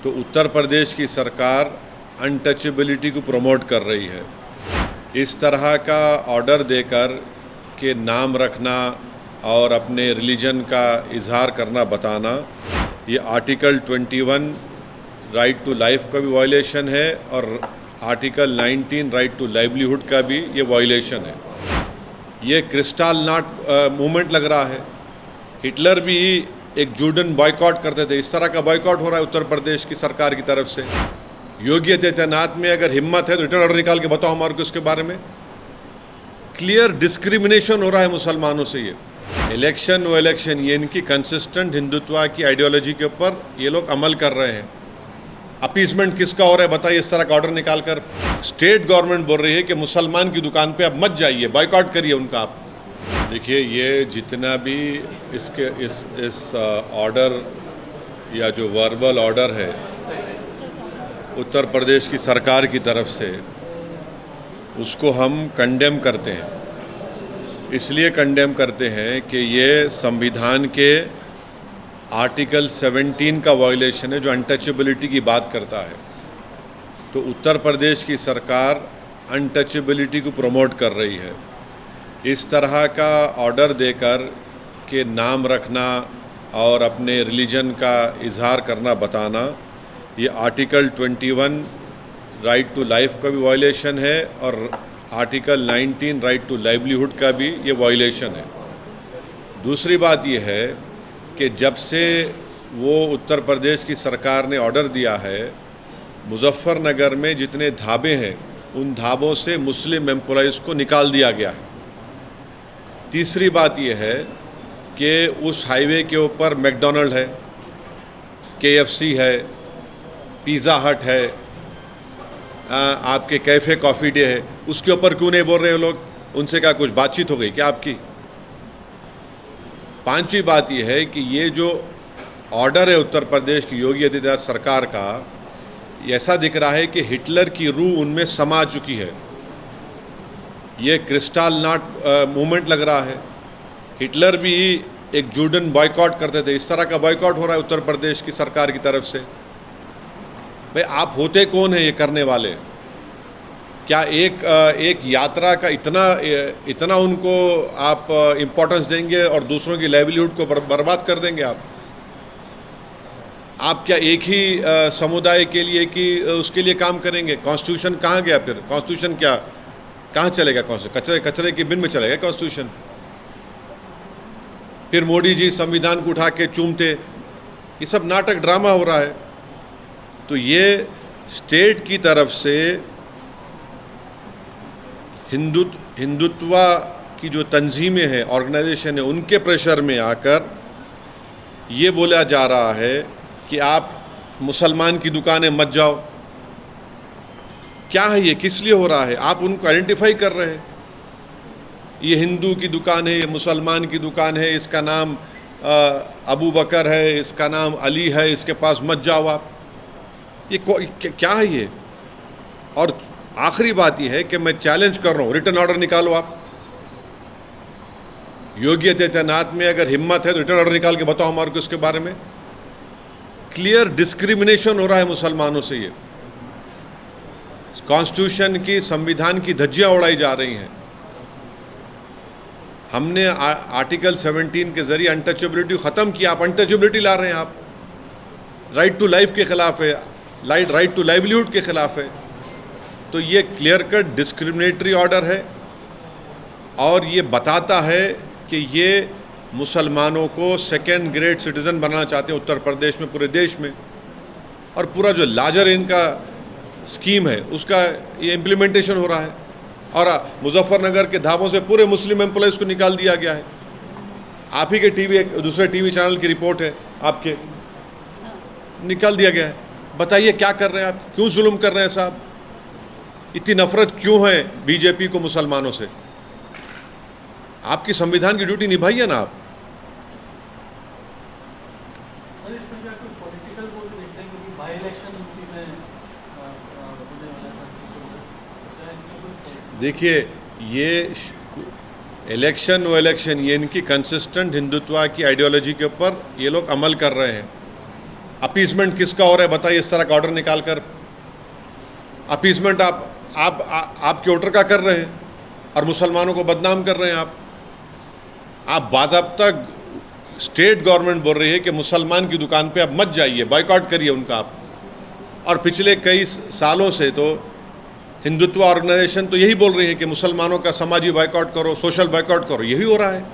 तो उत्तर प्रदेश की सरकार अनटचेबिलिटी को प्रमोट कर रही है। इस तरह का ऑर्डर देकर के नाम रखना और अपने रिलीजन का इजहार करना बताना, ये आर्टिकल 21 राइट टू लाइफ का भी वायलेशन है और आर्टिकल 19 राइट टू लाइवलीहुड का भी ये वायलेशन है। ये क्रिस्टल नॉट मूवमेंट लग रहा है। हिटलर भी एक जूडन बॉयकॉट करते थे, इस तरह का बॉयकॉट हो रहा है उत्तर प्रदेश की सरकार की तरफ से। योगी आदित्यनाथ में अगर हिम्मत है तो रिटर्न ऑर्डर निकाल के बताओ हमारे को इसके बारे में। क्लियर डिस्क्रिमिनेशन हो रहा है मुसलमानों से। ये इलेक्शन वो इलेक्शन, ये इनकी कंसिस्टेंट हिंदुत्व की आइडियोलॉजी के ऊपर ये लोग अमल कर रहे हैं। अपीसमेंट किसका हो रहा है बताइए। इस तरह का ऑर्डर निकालकर स्टेट गवर्नमेंट बोल रही है कि मुसलमान की दुकान पे अब मत जाइए, बॉयकॉट करिए उनका आप। देखिए, ये जितना भी इस ऑर्डर या जो वर्बल ऑर्डर है उत्तर प्रदेश की सरकार की तरफ से, उसको हम कंडेम करते हैं। इसलिए कंडेम करते हैं कि ये संविधान के आर्टिकल 17 का वायलेशन है जो अनटचेबिलिटी की बात करता है। तो उत्तर प्रदेश की सरकार अनटचेबिलिटी को प्रमोट कर रही है। इस तरह का ऑर्डर देकर के नाम रखना और अपने रिलीजन का इजहार करना बताना, ये आर्टिकल 21 राइट टू लाइफ का भी वायलेशन है और आर्टिकल 19 राइट टू लाइवलीहुड का भी ये वायलेशन है। दूसरी बात ये है कि जब से वो उत्तर प्रदेश की सरकार ने ऑर्डर दिया है, मुजफ्फरनगर में जितने ढाबे हैं उन ढाबों से मुस्लिम एम्प्लॉइज़ को निकाल दिया गया है। तीसरी बात यह है कि उस हाईवे के ऊपर मैकडॉनल्ड है, KFC है, पिज़्ज़ा हट है, आपके कैफ़े कॉफ़ी डे है, उसके ऊपर क्यों नहीं बोल रहे हो लोग? उनसे क्या कुछ बातचीत हो गई क्या आपकी? पांचवी बात यह है कि ये जो ऑर्डर है उत्तर प्रदेश की योगी आदित्यनाथ सरकार का, ऐसा दिख रहा है कि हिटलर की रूह उनमें समा चुकी है। ये क्रिस्टल नॉट मूवमेंट लग रहा है। हिटलर भी एक जूडन बॉयकॉट करते थे, इस तरह का बॉयकॉट हो रहा है उत्तर प्रदेश की सरकार की तरफ से। भाई, आप होते कौन है ये करने वाले? क्या एक यात्रा का इतना उनको आप इम्पोर्टेंस देंगे और दूसरों की लाइवलीहुड को बर्बाद कर देंगे आप क्या एक ही समुदाय के लिए कि उसके लिए काम करेंगे? कॉन्स्टिट्यूशन कहाँ गया फिर? कॉन्स्टिट्यूशन क्या कहाँ चलेगा? कौन से कचरे के बिन में चलेगा कॉन्स्टिट्यूशन? फिर मोदी जी संविधान को उठा के चूमते। ये सब नाटक ड्रामा हो रहा है। तो ये स्टेट की तरफ से हिंदुत्व की जो तंजीमें हैं, ऑर्गेनाइजेशन है, उनके प्रेशर में आकर ये बोला जा रहा है कि आप मुसलमान की दुकानें मत जाओ। क्या है ये? किस लिए हो रहा है? आप उनको आइडेंटिफाई कर रहे हैं। ये हिंदू की दुकान है, ये मुसलमान की दुकान है, इसका नाम अबू बकर है, इसका अली अली है, इसके पास मत जाओ आप। ये क्या है ये? और आखिरी बात यह है कि मैं चैलेंज कर रहा हूँ, रिटर्न ऑर्डर निकालो आप। योगी आदित्यनाथ में अगर हिम्मत है तो रिटर्न ऑर्डर निकाल के बताओ हमारे को इसके बारे में। क्लियर डिस्क्रिमिनेशन हो रहा है मुसलमानों से। ये कॉन्स्टिट्यूशन की, संविधान की धज्जियां उड़ाई जा रही हैं। हमने आर्टिकल 17 के जरिए अनटचेबिलिटी ख़त्म किया, आप अनटचेबिलिटी ला रहे हैं। आप राइट टू लाइफ के ख़िलाफ़ है, राइट टू लाइवलीहुड के ख़िलाफ़ है। तो ये क्लियर कट डिस्क्रिमिनेटरी ऑर्डर है और ये बताता है कि ये मुसलमानों को सेकेंड ग्रेड सिटीज़न बनाना चाहते हैं उत्तर प्रदेश में, पूरे देश में। और पूरा जो लार्जर इनका स्कीम है उसका ये इम्प्लीमेंटेशन हो रहा है। और मुजफ्फरनगर के ढाबों से पूरे मुस्लिम एम्प्लॉइज़ को निकाल दिया गया है। आप ही के दूसरे टीवी चैनल की रिपोर्ट है, आपके निकाल दिया गया है। बताइए क्या कर रहे हैं आप? क्यों जुल्म कर रहे हैं साहब? इतनी नफरत क्यों है बीजेपी को मुसलमानों से? आपकी संविधान की ड्यूटी निभाइए ना आप। देखिए, ये इलेक्शन वो इलेक्शन, ये इनकी कंसिस्टेंट हिंदुत्व की आइडियोलॉजी के ऊपर ये लोग अमल कर रहे हैं। अपीसमेंट किसका हो रहा है बताइए, इस तरह का ऑर्डर निकाल कर। अपीसमेंट आपके वोटर का कर रहे हैं और मुसलमानों को बदनाम कर रहे हैं आप बाज़ाब्ता स्टेट गवर्नमेंट बोल रही है कि मुसलमान की दुकान पे आप मत जाइए, बॉयकॉट करिए उनका आप। और पिछले कई सालों से तो हिंदुत्व ऑर्गेनाइजेशन तो यही बोल रही है कि मुसलमानों का समाजी बॉयकॉट करो, सोशल बॉयकॉट करो, यही हो रहा है।